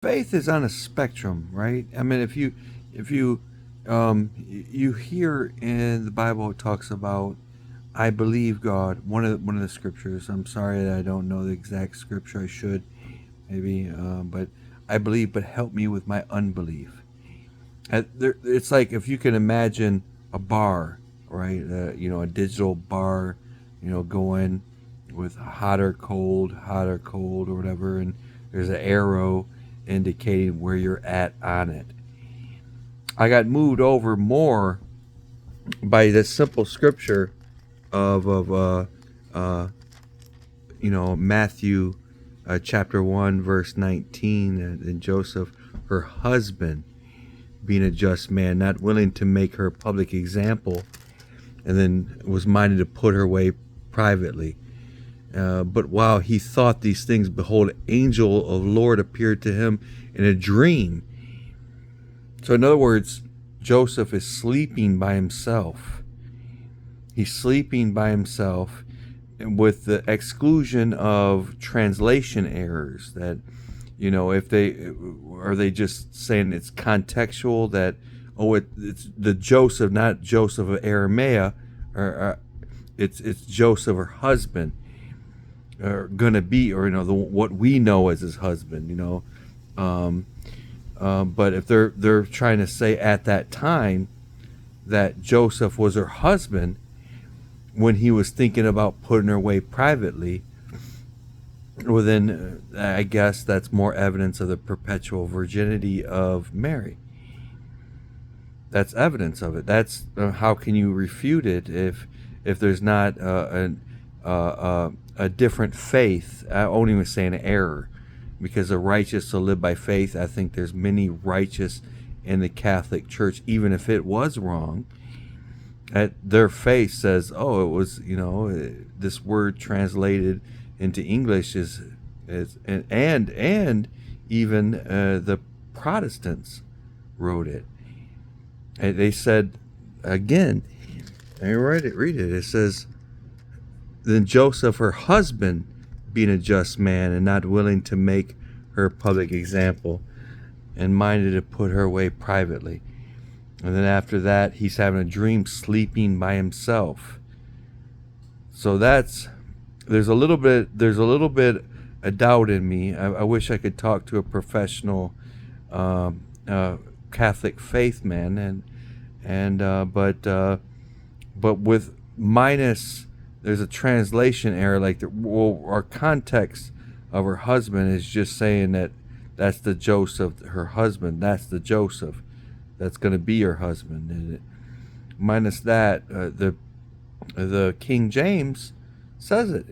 faith is on a spectrum, right? I mean, if you hear in the Bible, it talks about I believe God. One of the scriptures. I'm sorry that I don't know the exact scripture. I should maybe, but I believe, but help me with my unbelief. It's like if you can imagine a bar, right? A digital bar, going with hot or cold, or whatever, and there's an arrow indicating where you're at on it. I got moved over more by this simple scripture of Matthew chapter 1 verse 19, and Joseph, her husband, being a just man, not willing to make her a public example, and then was minded to put her away privately. But while he thought these things, behold, an angel of the Lord appeared to him in a dream. So in other words, Joseph is sleeping by himself. He's sleeping by himself, with the exclusion of translation errors. That, if they just saying it's contextual, that it's the Joseph, not Joseph of Aramea, or it's Joseph, her husband, or gonna be, or what we know as his husband. But if they're trying to say at that time that Joseph was her husband when he was thinking about putting her away privately, well then I guess that's more evidence of the perpetual virginity of Mary. That's evidence of it. That's how can you refute it if there's not a different faith? I won't even say an error, because the righteous will live by faith. I think there's many righteous in the Catholic Church, even if it was wrong. At their faith says, oh, it was, this word translated into English is and even the Protestants wrote it. And they said again, and read it. It says, then Joseph, her husband, being a just man and not willing to make her a public example, and minded to put her away privately. And then after that, he's having a dream, sleeping by himself. So there's a little bit of doubt in me. I wish I could talk to a professional Catholic faith man, but with minus, there's a translation error. Like our context of her husband is just saying that that's the Joseph, her husband. That's the Joseph that's going to be her husband. And minus that, the King James says it.